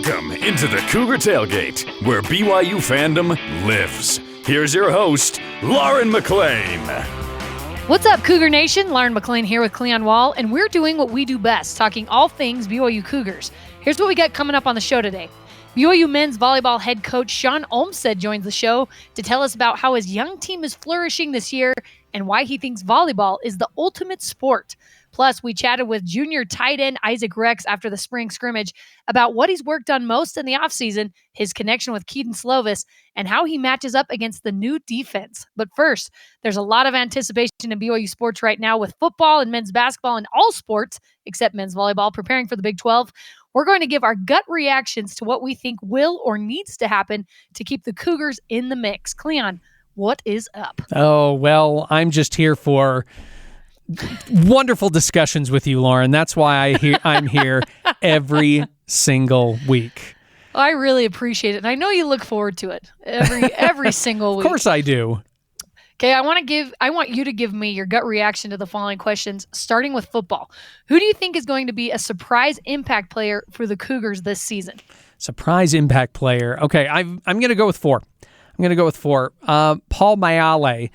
Welcome into the Cougar Tailgate, where BYU fandom lives. Here's your host, Lauren McLean. What's up, Cougar Nation? Lauren McLean here with Cleon Wall, and we're doing what we do best, talking all things BYU Cougars. Here's what we got coming up on the show today. BYU men's volleyball head coach Shawn Olmstead joins the show to tell us about how his young team is flourishing this year and why he thinks volleyball is the ultimate sport. Plus, we chatted with junior tight end Isaac Rex after the spring scrimmage about what he's worked on most in the offseason, his connection with Kedon Slovis, and how he matches up against the new defense. But first, there's a lot of anticipation in BYU sports right now with football and men's basketball and all sports, except men's volleyball, preparing for the Big 12. We're going to give our gut reactions to what we think will or needs to happen to keep the Cougars in the mix. Cleon, what is up? Oh, well, I'm just here for wonderful discussions with you, Lauren. That's why I'm here every single week. I really appreciate it. And I know you look forward to it every single week. Of course I do. Okay, I want you to give me your gut reaction to the following questions, starting with football. Who do you think is going to be a surprise impact player for the Cougars this season? Surprise impact player. Okay, I'm going to go with four. Paul Mayale.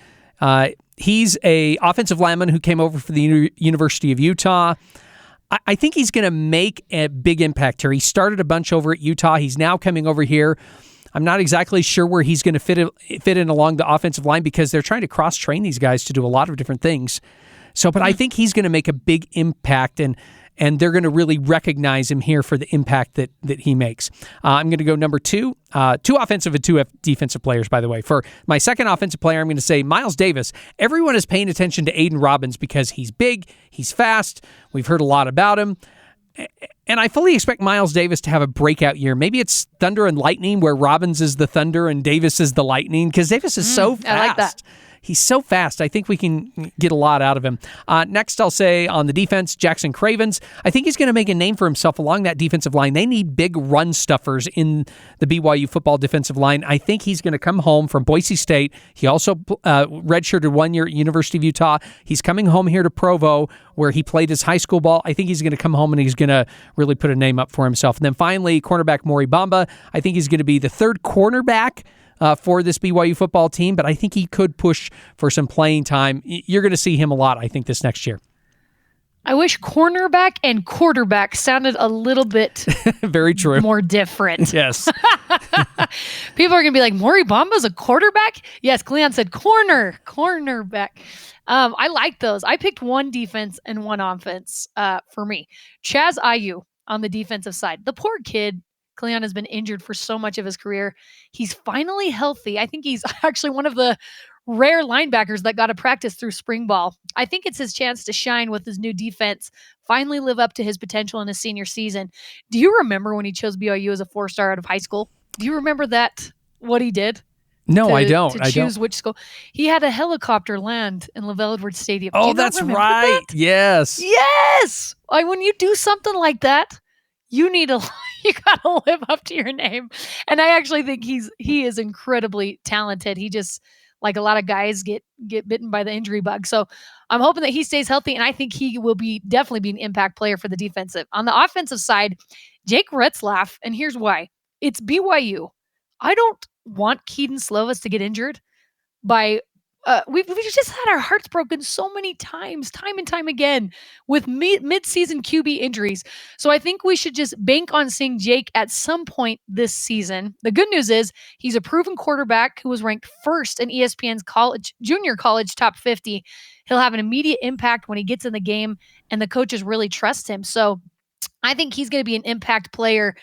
He's a offensive lineman who came over for the University of Utah. I think he's going to make a big impact here. He started a bunch over at Utah. He's now coming over here. I'm not exactly sure where he's going to fit in along the offensive line because they're trying to cross-train these guys to do a lot of different things. But I think he's going to make a big impact, and they're going to really recognize him here for the impact that he makes. I'm going to go number two offensive and two defensive players, by the way. For my second offensive player, I'm going to say Miles Davis. Everyone is paying attention to Aiden Robbins because he's big, he's fast. We've heard a lot about him. And I fully expect Miles Davis to have a breakout year. Maybe it's Thunder and Lightning, where Robbins is the Thunder and Davis is the Lightning, because Davis is so fast. I like that. He's so fast. I think we can get a lot out of him. Next, I'll say on the defense, Jackson Cravens. I think he's going to make a name for himself along that defensive line. They need big run stuffers in the BYU football defensive line. I think he's going to come home from Boise State. He also redshirted 1 year at University of Utah. He's coming home here to Provo, where he played his high school ball. I think he's going to come home and he's going to really put a name up for himself. And then finally, cornerback Maury Bamba. I think he's going to be the third cornerback for this BYU football team, but I think he could push for some playing time. You're going to see him a lot, I think, this next year. I wish cornerback and quarterback sounded a little bit very true, more different. Yes. People are going to be like, Maury Bamba's a quarterback? Yes, Cleon said cornerback. I like those. I picked one defense and one offense for me. Chaz Ayu on the defensive side. The poor kid, Cleon, has been injured for so much of his career. He's finally healthy. I think he's actually one of the rare linebackers that got to practice through spring ball. I think it's his chance to shine with his new defense, finally live up to his potential in his senior season. Do you remember when he chose BYU as a 4-star out of high school? Do you remember that, what he did? No, I don't. To choose which school. He had a helicopter land in LaVell Edwards Stadium. Oh, that's right. That? Yes. Yes. When you do something like that, you gotta live up to your name. And I actually think he is incredibly talented. He just, like a lot of guys, get bitten by the injury bug. So I'm hoping that he stays healthy, and I think he will definitely be an impact player for the defensive. On the offensive side, Jake Retzlaff, and here's why. It's BYU. I don't want Kedon Slovis to get injured by we've just had our hearts broken so many times, time and time again, with mid-season QB injuries. So I think we should just bank on seeing Jake at some point this season. The good news is he's a proven quarterback who was ranked first in ESPN's junior college top 50. He'll have an immediate impact when he gets in the game, and the coaches really trust him. So I think he's going to be an impact player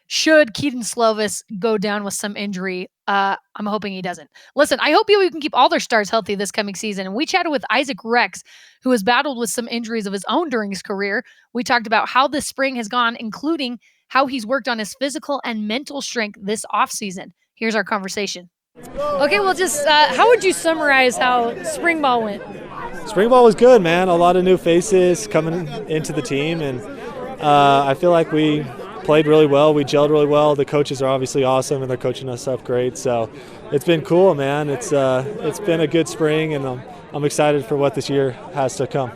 should Kedon Slovis go down with some injury. I'm hoping he doesn't. Listen, I hope BYU can keep all their stars healthy this coming season. And we chatted with Isaac Rex, who has battled with some injuries of his own during his career. We talked about how this spring has gone, including how he's worked on his physical and mental strength this offseason. Here's our conversation. Okay, well, just how would you summarize how spring ball went? Spring ball was good, man. A lot of new faces coming into the team, and I feel like we played really well. We gelled really well. The coaches are obviously awesome, and they're coaching us up great. So it's been cool, man. It's been a good spring, and I'm excited for what this year has to come.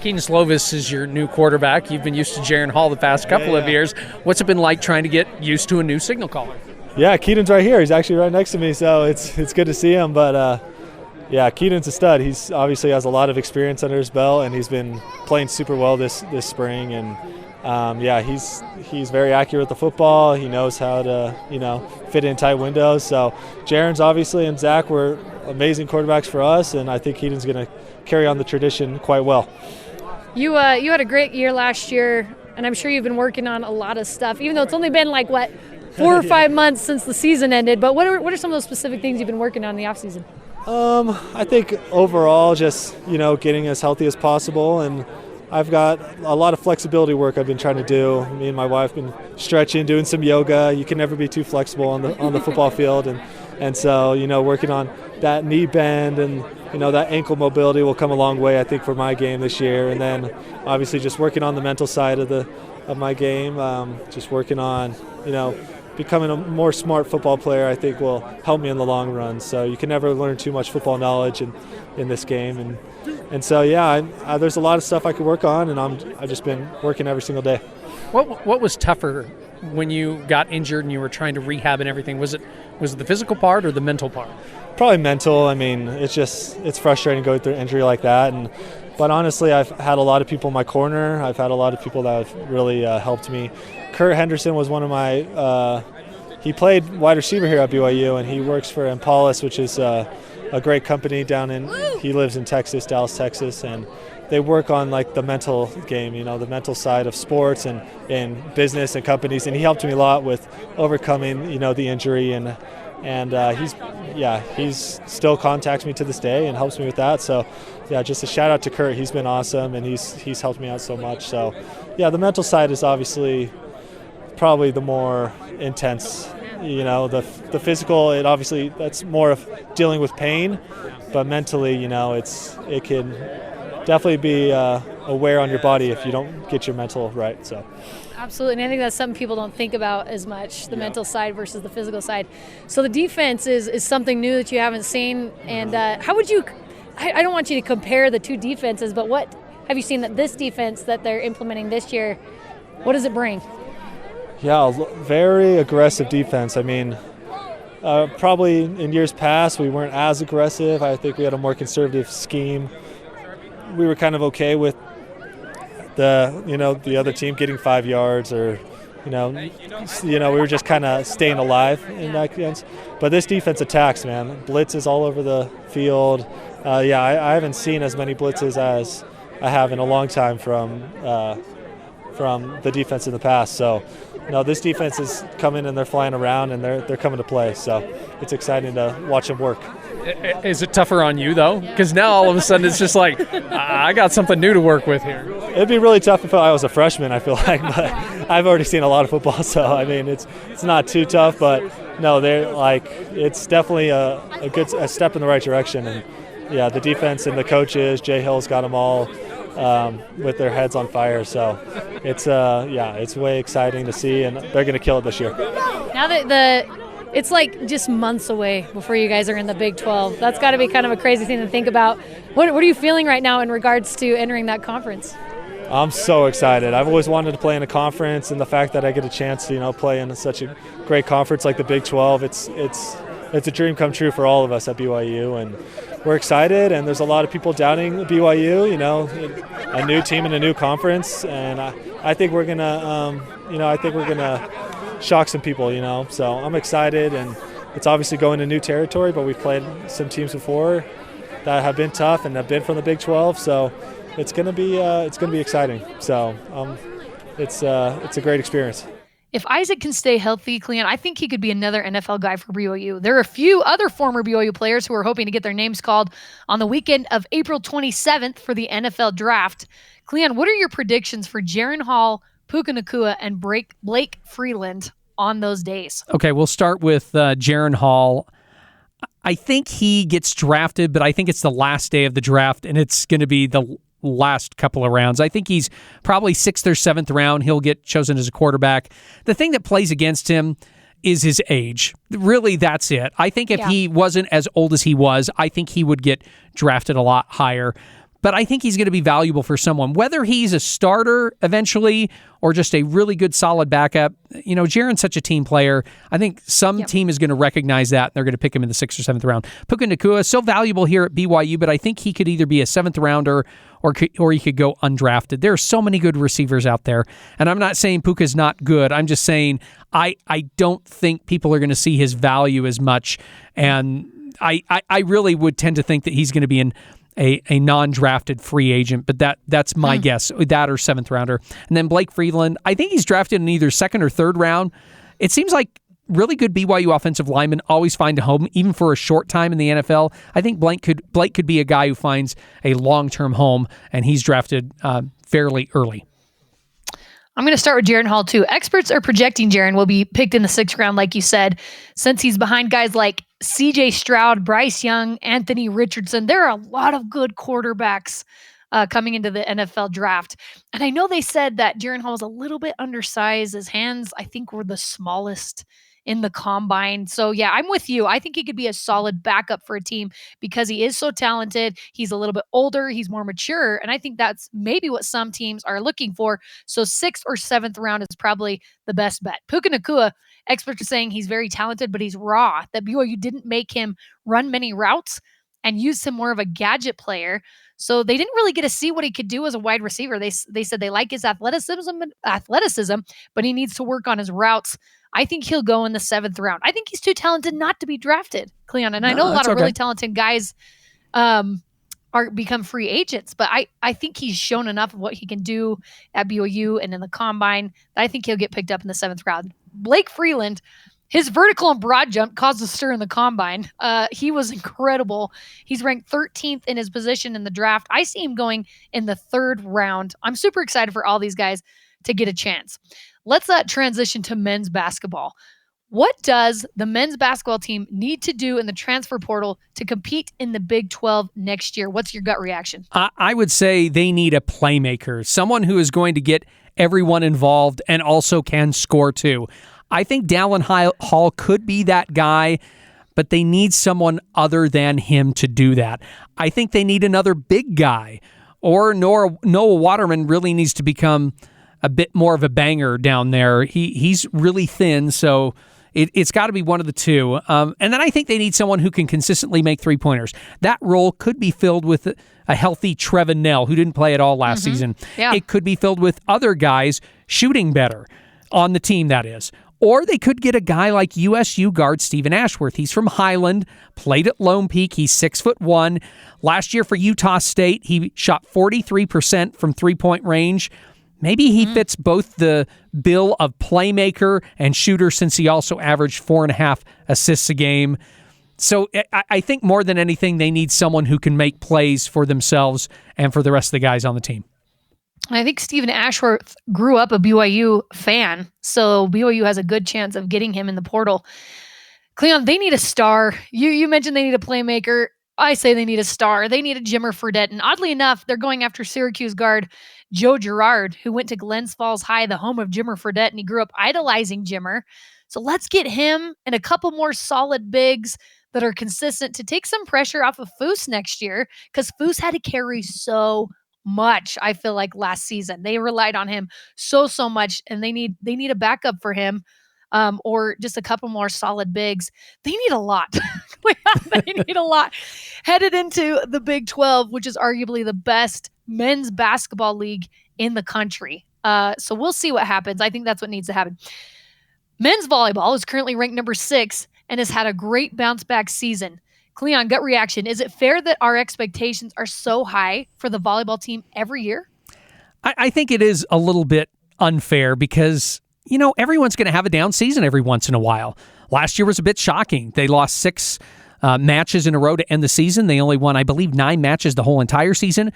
Keaton Slovis is your new quarterback. You've been used to Jaron Hall the past couple of years. What's it been like trying to get used to a new signal caller? Yeah, Keaton's right here. He's actually right next to me, so it's good to see him. But yeah, Keaton's a stud. He's obviously has a lot of experience under his belt, and he's been playing super well this spring. And yeah, he's very accurate with the football. He knows how to fit in tight windows. So Jaron's obviously and Zach were amazing quarterbacks for us, and I think Keaton's going to carry on the tradition quite well. You had a great year last year, and I'm sure you've been working on a lot of stuff, even though it's only been 4 or 5 months since the season ended. But what are some of those specific things you've been working on in the off season? I think overall just getting as healthy as possible, and I've got a lot of flexibility work I've been trying to do. Me and my wife been stretching, doing some yoga. You can never be too flexible on the football field, and so working on that knee bend and that ankle mobility will come a long way, I think, for my game this year. And then obviously just working on the mental side of my game, just working on becoming a more smart football player, I think will help me in the long run. So you can never learn too much football knowledge in this game. And so, yeah, there's a lot of stuff I could work on, and I've just been working every single day. What was tougher when you got injured and you were trying to rehab and everything? Was it the physical part or the mental part? Probably mental. I mean, it's frustrating going through an injury like that. But honestly, I've had a lot of people in my corner. I've had a lot of people that have really helped me. Kurt Henderson was one of my he played wide receiver here at BYU, and he works for Impalas, which is a great company he lives in Texas, Dallas, Texas, and they work on the mental game, the mental side of sports and business and companies. And he helped me a lot with overcoming, the injury, and he's still contacts me to this day and helps me with that. So yeah, just a shout out to Kurt. He's been awesome, and he's helped me out so much. So yeah, the mental side is obviously probably the more intense. The physical, that's more of dealing with pain, but mentally, it can definitely be a wear on your body if you don't get your mental right. So absolutely, and I think that's something people don't think about as much, the mental side versus the physical side. So the defense is something new that you haven't seen, and how would you, I don't want you to compare the two defenses, but what have you seen that this defense that they're implementing this year, what does it bring? Yeah, very aggressive defense. I mean, probably in years past we weren't as aggressive. I think we had a more conservative scheme. We were kind of okay with the other team getting 5 yards, or we were just kind of staying alive in that sense. But this defense attacks, man. Blitzes all over the field. I haven't seen as many blitzes as I have in a long time from the defense in the past. So this defense is coming, and they're flying around, and they're coming to play. So it's exciting to watch them work. Is it tougher on you, though? Because now all of a sudden it's just I got something new to work with here. It'd be really tough if I was a freshman, I feel like, but I've already seen a lot of football, so I mean it's not too tough. But no, it's definitely a step in the right direction. And yeah, the defense and the coaches, Jay Hill's got them all with their heads on fire. So it's way exciting to see, and they're going to kill it this year. Now that it's just months away before you guys are in the Big 12. That's got to be kind of a crazy thing to think about. What are you feeling right now in regards to entering that conference? I'm so excited. I've always wanted to play in a conference, and the fact that I get a chance to play in such a great conference like the Big 12, it's a dream come true for all of us at BYU, and we're excited. And there's a lot of people doubting BYU, a new team in a new conference, and I think we're gonna shock some people, So I'm excited, and it's obviously going to new territory, but we've played some teams before that have been tough and have been from the Big 12, so it's gonna be exciting. So it's a great experience. If Isaac can stay healthy, Cleon, I think he could be another NFL guy for BYU. There are a few other former BYU players who are hoping to get their names called on the weekend of April 27th for the NFL draft. Cleon, what are your predictions for Jaron Hall, Puka Nacua, and Blake Freeland on those days? Okay, we'll start with Jaron Hall. I think he gets drafted, but I think it's the last day of the draft, and it's going to be the last couple of rounds. I think he's probably 6th or 7th round. He'll get chosen as a quarterback. The thing that plays against him is his age. Really, that's it. I think if he wasn't as old as he was, I think he would get drafted a lot higher. but I think he's going to be valuable for someone, whether he's a starter eventually or just a really good, solid backup. Jaron's such a team player. I think some team is going to recognize that, and they're going to pick him in the 6th or 7th round. Puka Nacua, so valuable here at BYU, but I think he could either be a 7th rounder or he could go undrafted. There are so many good receivers out there, and I'm not saying Puka's not good. I'm just saying I don't think people are going to see his value as much, and I really would tend to think that he's going to be a non-drafted free agent, but that's my guess, that or 7th rounder. And then Blake Freeland, I think he's drafted in either 2nd or 3rd round. It seems like really good BYU offensive linemen always find a home, even for a short time in the NFL. I think Blake could be a guy who finds a long-term home, and he's drafted fairly early. I'm going to start with Jaren Hall, too. Experts are projecting Jaren will be picked in the 6th round, like you said, since he's behind guys like C.J. Stroud, Bryce Young, Anthony Richardson. There are a lot of good quarterbacks coming into the NFL draft. And I know they said that Jaren Hall was a little bit undersized. His hands, I think, were the smallest in the combine. So, yeah, I'm with you. I think he could be a solid backup for a team because he is so talented. He's a little bit older. He's more mature. And I think that's maybe what some teams are looking for. So 6th or 7th round is probably the best bet. Puka Nacua, experts are saying he's very talented, but he's raw. That BYU didn't make him run many routes and used him more of a gadget player. So they didn't really get to see what he could do as a wide receiver. They said they like his athleticism, but he needs to work on his routes. I think he'll go in the 7th round. I think he's too talented not to be drafted, Cleon. And I know a lot of really talented guys are become free agents, but I think he's shown enough of what he can do at BYU and in the combine that I think he'll get picked up in the 7th round. Blake Freeland, his vertical and broad jump caused a stir in the combine. He was incredible. He's ranked 13th in his position in the draft. I see him going in the 3rd round. I'm super excited for all these guys to get a chance. Let's transition to men's basketball. What does the men's basketball team need to do in the transfer portal to compete in the Big 12 next year? What's your gut reaction? I would say they need a playmaker, someone who is going to get everyone involved and also can score too. I think Dallin Hall could be that guy, but they need someone other than him to do that. I think they need another big guy, or Noah Waterman really needs to become a bit more of a banger down there. He's really thin, so it's got to be one of the two. And then I think they need someone who can consistently make three-pointers. That role could be filled with a healthy Trevin Knell, who didn't play at all last season. Yeah. It could be filled with other guys shooting better on the team, that is. Or they could get a guy like USU guard Stephen Ashworth. He's from Highland, played at Lone Peak. He's 6'1". Last year for Utah State, he shot 43% from three-point range. Maybe he fits both the bill of playmaker and shooter, since he also averaged 4.5 assists a game. So I think more than anything, they need someone who can make plays for themselves and for the rest of the guys on the team. I think Stephen Ashworth grew up a BYU fan, so BYU has a good chance of getting him in the portal. Cleon, they need a star. You mentioned they need a playmaker. I say they need a star. They need a Jimmer Fredette. And oddly enough, they're going after Syracuse guard Joe Girard, who went to Glens Falls High, the home of Jimmer Fredette, and he grew up idolizing Jimmer. So let's get him and a couple more solid bigs that are consistent to take some pressure off of Foose next year, because Foose had to carry so much, I feel like, last season. They relied on him so much, and they need a backup for him, or just a couple more solid bigs. They need a lot. They need a lot. Headed into the Big 12, which is arguably the best men's basketball league in the country. So we'll see what happens. I think that's what needs to happen. Men's volleyball is currently ranked number 6 and has had a great bounce back season. Cleon, gut reaction. Is it fair that our expectations are so high for the volleyball team every year? I think it is a little bit unfair because, everyone's going to have a down season every once in a while. Last year was a bit shocking. They lost 6 matches in a row to end the season. They only won, I believe, 9 matches the whole entire season.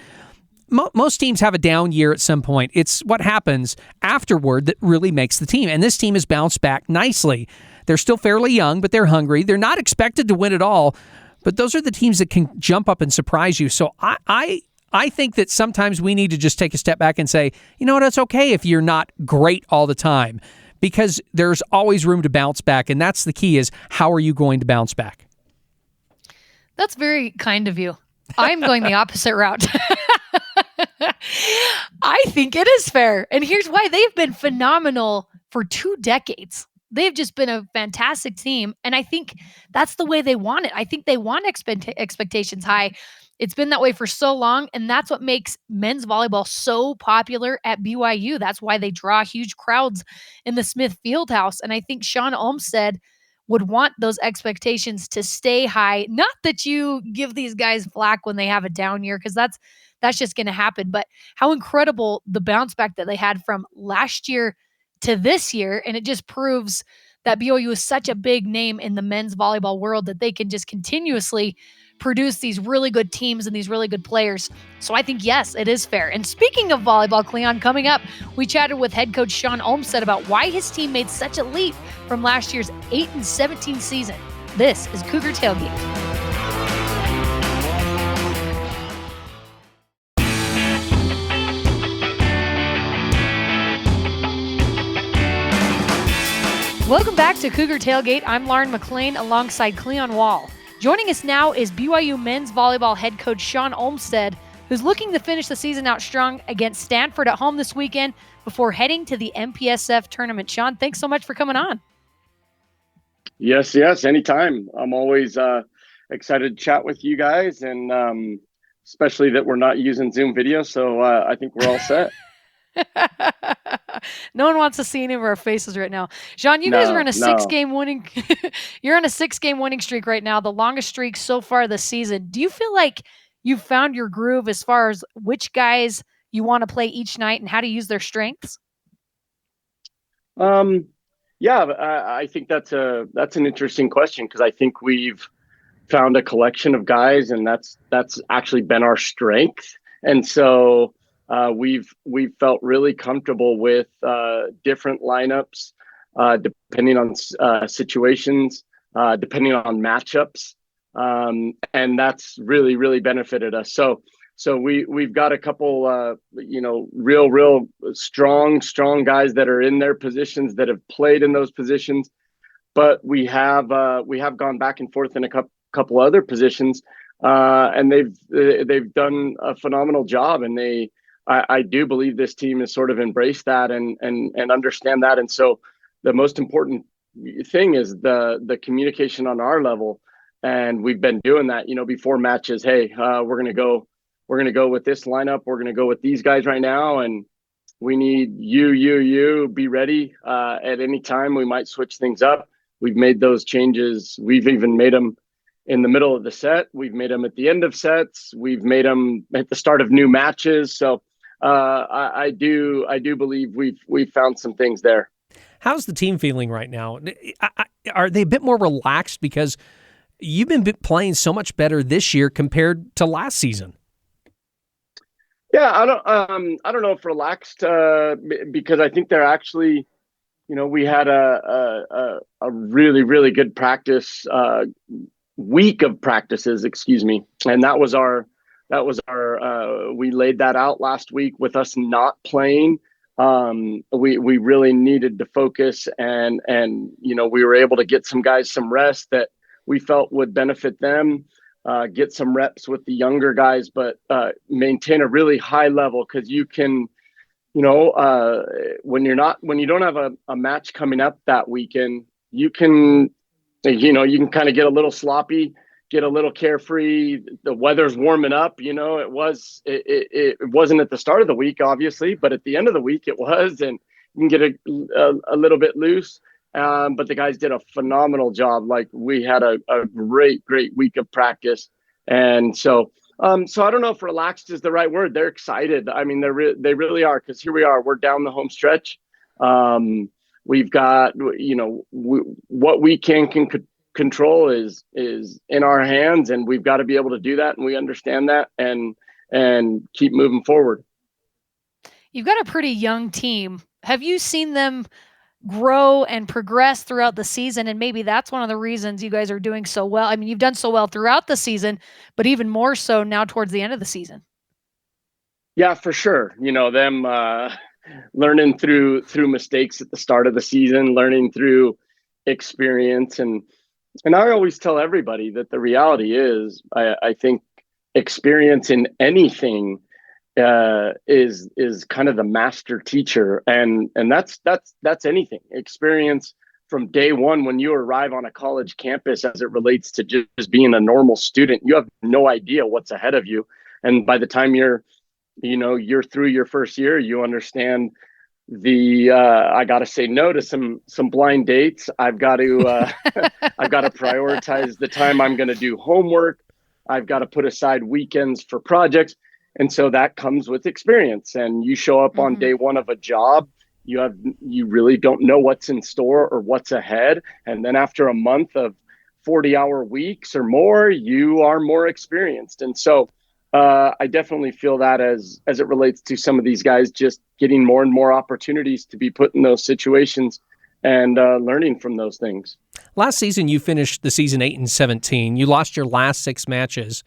Most teams have a down year at some point. It's what happens afterward that really makes the team. And this team has bounced back nicely. They're still fairly young, but they're hungry. They're not expected to win it all, but those are the teams that can jump up and surprise you. So I think that sometimes we need to just take a step back and say, you know what, it's okay if you're not great all the time, because there's always room to bounce back. And that's the key, is how are you going to bounce back? That's very kind of you. I'm going the opposite route. I think it is fair. And here's why. They've been phenomenal for 2 decades. They've just been a fantastic team. And I think that's the way they want it. I think they want expectations high. It's been that way for so long. And that's what makes men's volleyball so popular at BYU. That's why they draw huge crowds in the Smith Fieldhouse. And I think Shawn Olmstead would want those expectations to stay high. Not that you give these guys flack when they have a down year, because that's just going to happen. But how incredible the bounce back that they had from last year to this year. And it just proves that BYU is such a big name in the men's volleyball world that they can just continuously produce these really good teams and these really good players. So I think, yes, it is fair. And speaking of volleyball, Cleon, coming up, we chatted with head coach Shawn Olmstead about why his team made such a leap from last year's 8-17 season. This is Cougar Tailgate. Welcome back to Cougar Tailgate. I'm Lauren McLean alongside Cleon Wall. Joining us now is BYU men's volleyball head coach Shawn Olmstead, who's looking to finish the season out strong against Stanford at home this weekend before heading to the MPSF tournament. Shawn, thanks so much for coming on. Yes, anytime. I'm always excited to chat with you guys, and especially that we're not using Zoom video, so I think we're all set. No one wants to see any of our faces right now. Shawn, you guys are in a 6-game winning you're on a 6-game winning streak right now, the longest streak so far this season. Do you feel like you've found your groove as far as which guys you want to play each night and how to use their strengths? Yeah, I think that's an interesting question, because I think we've found a collection of guys, and that's actually been our strength. And so we've felt really comfortable with different lineups, depending on situations, depending on matchups, and that's really benefited us. So we've got a couple, real strong guys that are in their positions, that have played in those positions, but we have gone back and forth in a couple other positions, and they've done a phenomenal job, and I do believe this team has sort of embraced that and understand that. And so the most important thing is the communication on our level. And we've been doing that, before matches. Hey, we're going to go with this lineup. We're going to go with these guys right now. And we need you be ready at any time. We might switch things up. We've made those changes. We've even made them in the middle of the set. We've made them at the end of sets. We've made them at the start of new matches. So I do believe we've found some things there. How's the team feeling right now? Are they a bit more relaxed because you've been playing so much better this year compared to last season? Yeah, I don't know if relaxed, because I think they're actually, we had a really good practice week of practices, and that was our we laid that out last week with us not playing. We really needed to focus, and we were able to get some guys some rest that we felt would benefit them, get some reps with the younger guys, but maintain a really high level, because you can, when you don't have a match coming up that weekend, you can kind of get a little sloppy, get a little carefree. The weather's warming up. It wasn't at the start of the week, obviously, but at the end of the week it was, and you can get a little bit loose. But the guys did a phenomenal job. Like, we had a great week of practice. And so I don't know if relaxed is the right word. They're excited. I mean, they really are, because here we are, we're down the home stretch. We've got, what we can control is in our hands, and we've got to be able to do that. And we understand that, and keep moving forward. You've got a pretty young team. Have you seen them grow and progress throughout the season? And maybe that's one of the reasons you guys are doing so well. I mean, you've done so well throughout the season, but even more so now towards the end of the season. Yeah, for sure. Them learning through mistakes at the start of the season, learning through experience. And I always tell everybody that the reality is, I think experience in anything is kind of the master teacher, and that's anything. Experience from day one when you arrive on a college campus as it relates to just being a normal student. You have no idea what's ahead of you, and by the time you're through your first year, you understand I got to say no to some blind dates. I've got to I've got to prioritize the time I'm going to do homework. I've got to put aside weekends for projects. And so that comes with experience. And you show up on day one of a job, you really don't know what's in store or what's ahead. And then after a month of 40-hour weeks or more, you are more experienced. And so I definitely feel that as it relates to some of these guys, just getting more and more opportunities to be put in those situations and learning from those things. Last season, you finished the season 8-17. You lost your last 6 matches.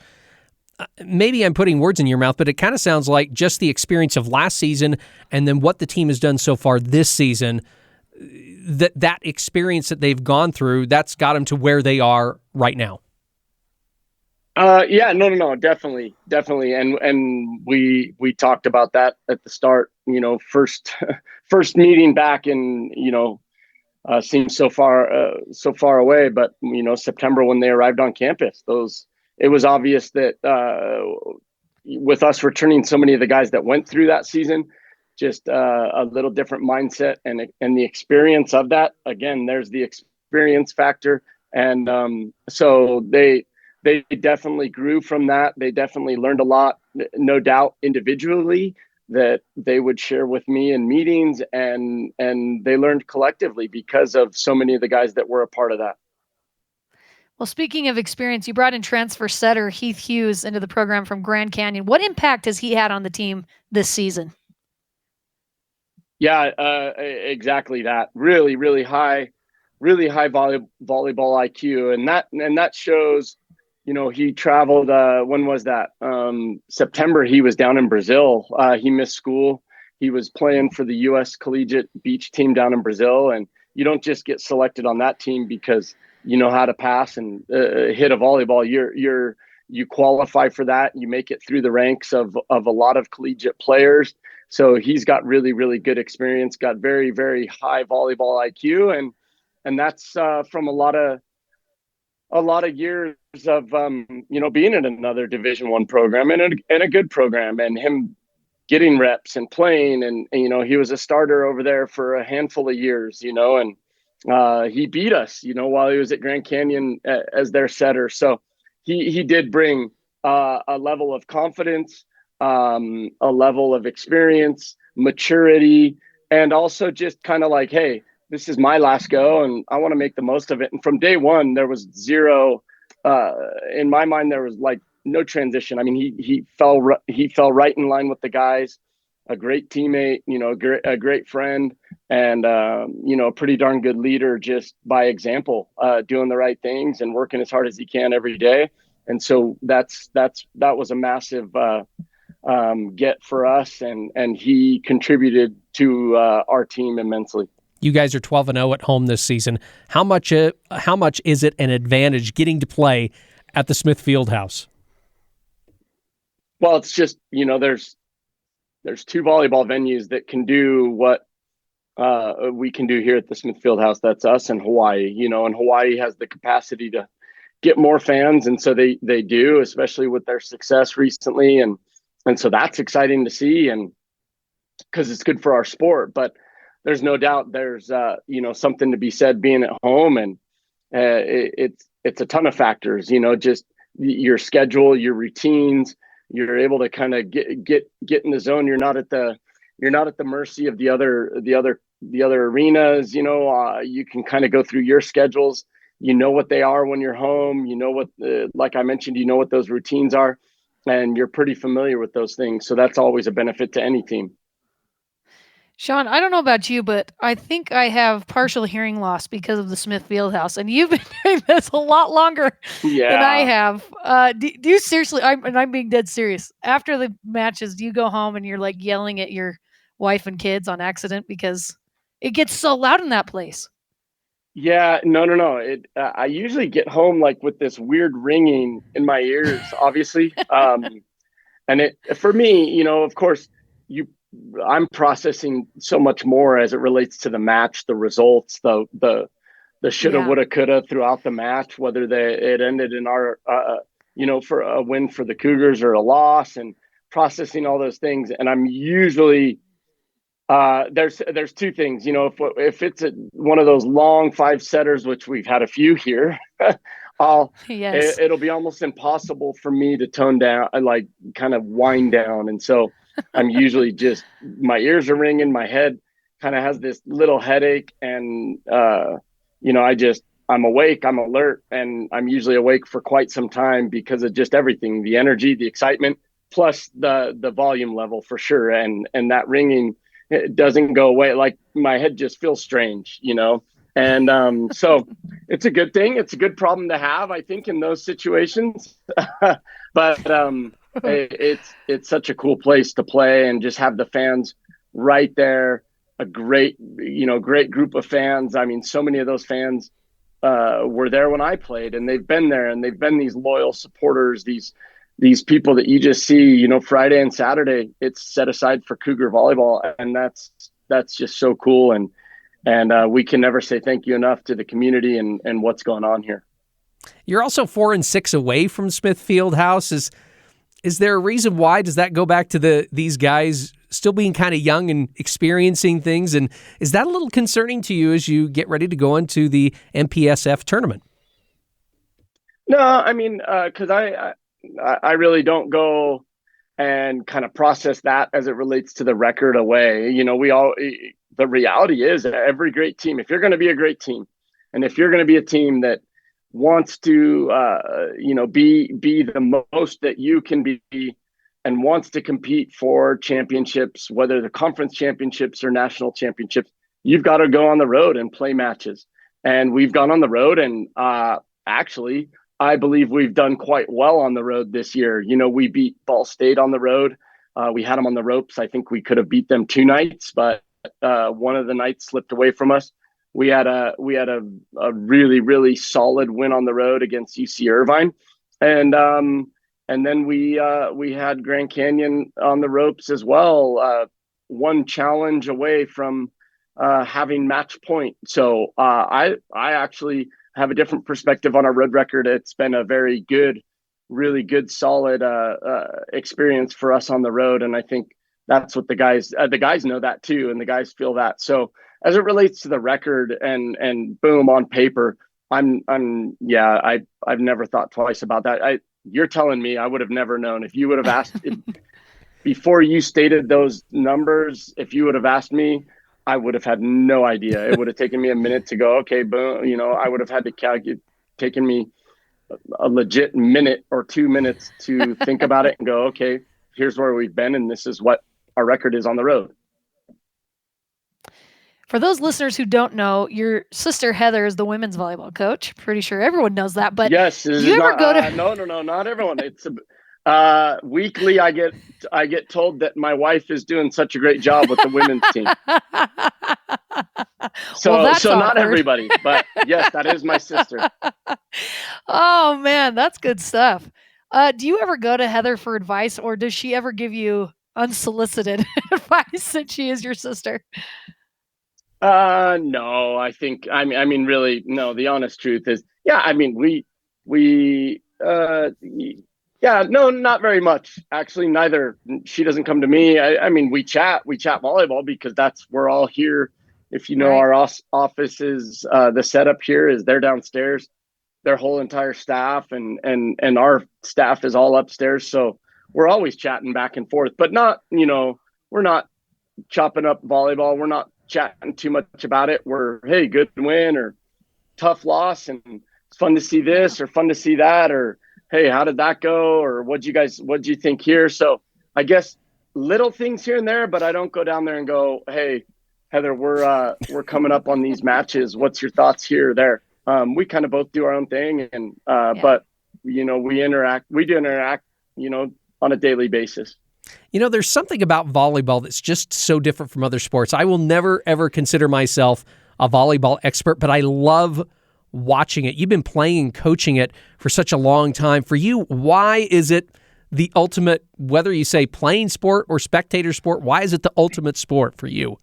Maybe I'm putting words in your mouth, but it kind of sounds like just the experience of last season and then what the team has done so far this season, that experience that they've gone through, that's got them to where they are right now. Yeah, no, definitely. And we talked about that at the start, first meeting back in, seems so far away, but September when they arrived on campus, it was obvious that with us returning so many of the guys that went through that season, just a little different mindset and the experience of that. Again, there's the experience factor. And so they definitely grew from that. They definitely learned a lot, no doubt individually that they would share with me in meetings, and they learned collectively because of so many of the guys that were a part of that. Well, speaking of experience, you brought in transfer setter Heath Hughes into the program from Grand Canyon. What impact has he had on the team this season? Yeah, exactly that. Really, really high volleyball IQ, and that shows. He traveled. When was that? September. He was down in Brazil. He missed school. He was playing for the U.S. collegiate beach team down in Brazil, and you don't just get selected on that team because you know how to pass and hit a volleyball. You qualify for that. You make it through the ranks of a lot of collegiate players. So he's got really, really good experience. Got very, very high volleyball IQ, and that's from a lot of years of being in another Division I program and a good program, and him getting reps and playing, and he was a starter over there for a handful of years, and he beat us, while he was at Grand Canyon as their setter. So he did bring a level of confidence, a level of experience, maturity, and also just kind of like, hey, this is my last go and I want to make the most of it. And from day one, there was zero, in my mind, there was like no transition. I mean, he fell right in line with the guys, a great teammate, a great friend, and, a pretty darn good leader just by example, doing the right things and working as hard as he can every day. And so that was a massive get for us, and he contributed to our team immensely. You guys are 12-0 at home this season. How much is it an advantage getting to play at the Smith Fieldhouse? Well, it's just, there's 2 volleyball venues that can do what we can do here at the Smith Fieldhouse. That's us and Hawaii. And Hawaii has the capacity to get more fans, and so they do, especially with their success recently, and so that's exciting to see, and because it's good for our sport. But there's no doubt there's something to be said being at home, and it's a ton of factors, just your schedule, your routines. You're able to kind of get in the zone. You're not at the mercy of the other arenas. You can kind of go through your schedules. You know what they are when you're home. Like I mentioned, you know what those routines are, and you're pretty familiar with those things. So that's always a benefit to any team. Shawn, I don't know about you, but I think I have partial hearing loss because of the Smith Fieldhouse, and you've been doing this a lot longer than I have. Do you seriously? I'm being dead serious. After the matches, do you go home and you're like yelling at your wife and kids on accident because it gets so loud in that place? Yeah, no. I usually get home like with this weird ringing in my ears, obviously. And for me, of course, I'm processing so much more as it relates to the match, the results, the shoulda, woulda, coulda throughout the match, whether it ended in our, for a win for the Cougars or a loss, and processing all those things. And I'm usually there's two things, if it's one of those long 5-setters, which we've had a few here, it'll be almost impossible for me to tone down, like kind of wind down. And so I'm usually just, my ears are ringing, my head kind of has this little headache, and I'm awake, I'm alert, and I'm usually awake for quite some time because of just everything, the energy, the excitement, plus the volume level for sure. And that ringing, it doesn't go away. Like my head just feels strange, and so it's a good thing. It's a good problem to have, I think, in those situations. But it's such a cool place to play and just have the fans right there. A great group of fans. I mean, so many of those fans were there when I played, and they've been there, and they've been these loyal supporters, these people that you just see, Friday and Saturday, it's set aside for Cougar volleyball. And that's just so cool. And we can never say thank you enough to the community and what's going on here. You're also 4-6 away from Smith Fieldhouse. Is there a reason why? Does that go back to these guys still being kind of young and experiencing things? And is that a little concerning to you as you get ready to go into the MPSF tournament? No, I mean, because I really don't go and kind of process that as it relates to the record away. The reality is that every great team, if you're going to be a great team, and if you're going to be a team that wants to, be the most that you can be, and wants to compete for championships, whether the conference championships or national championships, you've got to go on the road and play matches. And we've gone on the road, and actually, I believe we've done quite well on the road this year. We beat Ball State on the road. We had them on the ropes. I think we could have beat them 2 nights, but one of the nights slipped away from us. We had a really, really solid win on the road against UC Irvine, and then we had Grand Canyon on the ropes as well. One challenge away from having match point. So I actually have a different perspective on our road record. It's been a very good, really good, solid experience for us on the road. And I think that's what the guys know that too. And the guys feel that. So as it relates to the record and boom, on paper, I've never thought twice about that. You're telling me I would have never known. If you would have asked before you stated those numbers, if you would have asked me, I would have had no idea. It would have taken me a minute to go, okay, boom. I would have had to calculate, taken me a legit minute or 2 minutes to think about it and go, okay, here's where we've been, and this is what our record is on the road. For those listeners who don't know, your sister Heather is the women's volleyball coach. Pretty sure everyone knows that. But yes, do you ever go to? No, not everyone. It's weekly. I get told that my wife is doing such a great job with the women's team. So not everybody, but yes, that is my sister. Oh man, that's good stuff. Do you ever go to Heather for advice, or does she ever give you unsolicited advice since she is your sister? No, I think, I mean, really, no, the honest truth is, no, not very much. Actually, neither. She doesn't come to me. I mean, we chat volleyball because we're all here. If you know, right. Our office is, the setup here is they're downstairs, their whole entire staff and our staff is all upstairs. So we're always chatting back and forth, but not, we're not chopping up volleyball. We're not chatting too much about it. We're, hey, good win or tough loss, and it's fun to see this or fun to see that, or hey, how did that go, or what'd you think here? So I guess little things here and there, but I don't go down there and go, hey, Heather, we're coming up on these matches. What's your thoughts here or there? We kind of both do our own thing, and but we do interact, on a daily basis. There's something about volleyball that's just so different from other sports. I will never, ever consider myself a volleyball expert, but I love watching it. You've been playing and coaching it for such a long time. For you, why is it the ultimate, whether you say playing sport or spectator sport? Why is it the ultimate sport for you?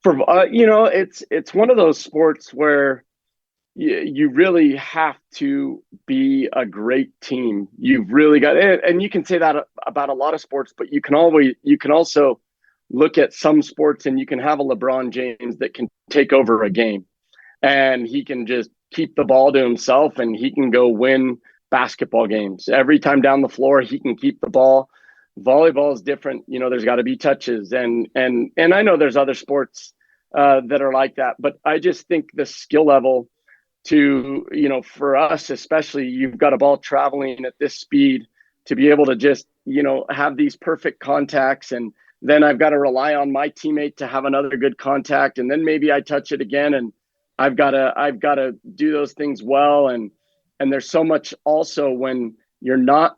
For it's one of those sports where you really have to be a great team. You've really got it, and you can say that about a lot of sports, but you can also look at some sports and you can have a LeBron James that can take over a game, and he can just keep the ball to himself and he can go win basketball games. Every time down the floor, he can keep the ball. Volleyball is different. There's got to be touches, and I know there's other sports that are like that, but I just think the skill level to, for us, especially, you've got a ball traveling at this speed to be able to just, have these perfect contacts. And then I've got to rely on my teammate to have another good contact. And then maybe I touch it again, and I've got to do those things well. And there's so much also when you're not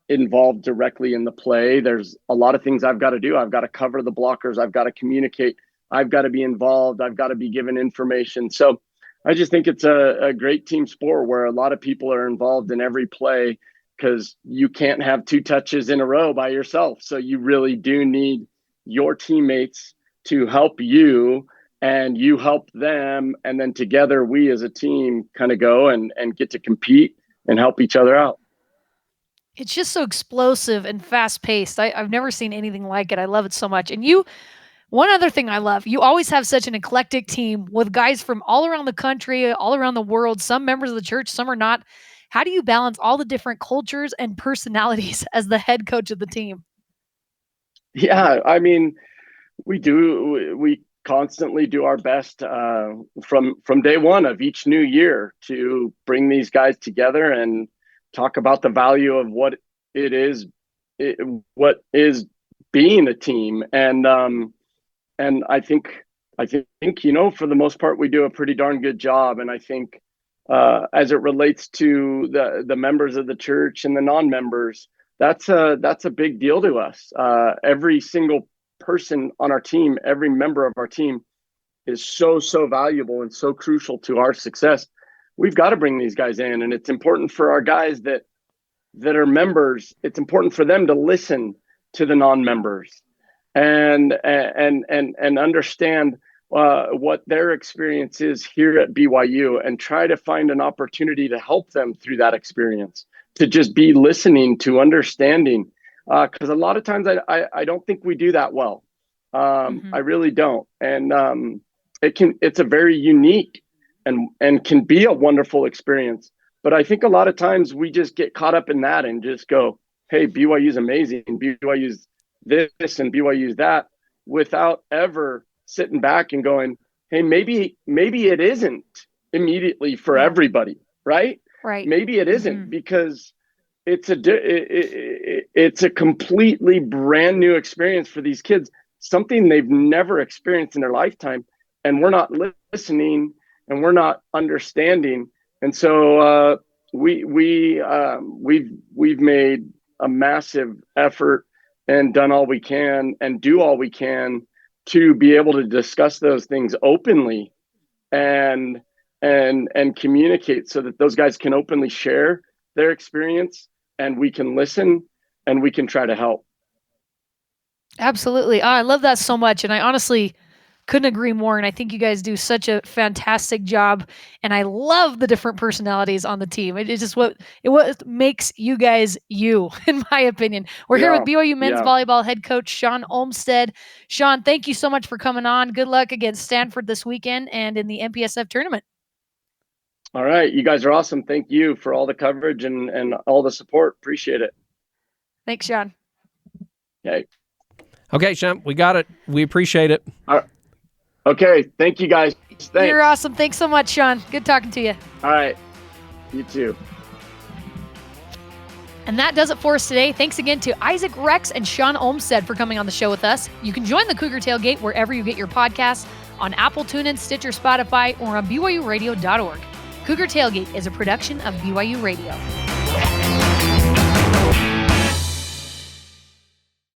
involved directly in the play. There's a lot of things I've got to do. I've got to cover the blockers. I've got to communicate. I've got to be involved. I've got to be given information. So I just think it's a great team sport where a lot of people are involved in every play, because you can't have 2 touches in a row by yourself. So you really do need your teammates to help you, and you help them. And then together we as a team kind of go and get to compete and help each other out. It's just so explosive and fast paced. I've never seen anything like it. I love it so much. And one other thing I love, you always have such an eclectic team with guys from all around the country, all around the world, some members of the church, some are not. How do you balance all the different cultures and personalities as the head coach of the team? Yeah, I mean, we constantly do our best from day one of each new year to bring these guys together and talk about the value of what is being a team. And I think, for the most part, we do a pretty darn good job. And I think as it relates to the members of the church and the non-members, that's a big deal to us. Every single person on our team, every member of our team is so valuable and so crucial to our success. We've got to bring these guys in, and it's important for our guys that are members. It's important for them to listen to the non-members and understand what their experience is here at BYU, and try to find an opportunity to help them through that experience, to just be listening, to understanding. Because a lot of times I don't think we do that well. I really don't. And it's a very unique and can be a wonderful experience. But I think a lot of times we just get caught up in that and just go, hey, BYU's amazing, BYU's this and BYU's that, without ever sitting back and going, hey, maybe it isn't immediately for everybody, right? Right. Maybe it isn't, because it's a completely brand new experience for these kids, something they've never experienced in their lifetime, and we're not listening and we're not understanding. And so we've made a massive effort and done all we can and do all we can to be able to discuss those things openly and communicate, so that those guys can openly share their experience, and we can listen and we can try to help. Absolutely. I love that so much. And I honestly couldn't agree more. And I think you guys do such a fantastic job. And I love the different personalities on the team. It is just what makes you guys you, in my opinion. We're here with BYU men's volleyball head coach Shawn Olmstead. Shawn, thank you so much for coming on. Good luck against Stanford this weekend and in the MPSF tournament. All right. You guys are awesome. Thank you for all the coverage and all the support. Appreciate it. Thanks, Shawn. Okay, Shawn, we got it. We appreciate it. All right. Okay. Thank you, guys. Thanks. You're awesome. Thanks so much, Shawn. Good talking to you. All right. You too. And that does it for us today. Thanks again to Isaac Rex and Shawn Olmstead for coming on the show with us. You can join the Cougar Tailgate wherever you get your podcasts, on Apple, TuneIn, Stitcher, Spotify, or on BYURadio.org. Cougar Tailgate is a production of BYU Radio.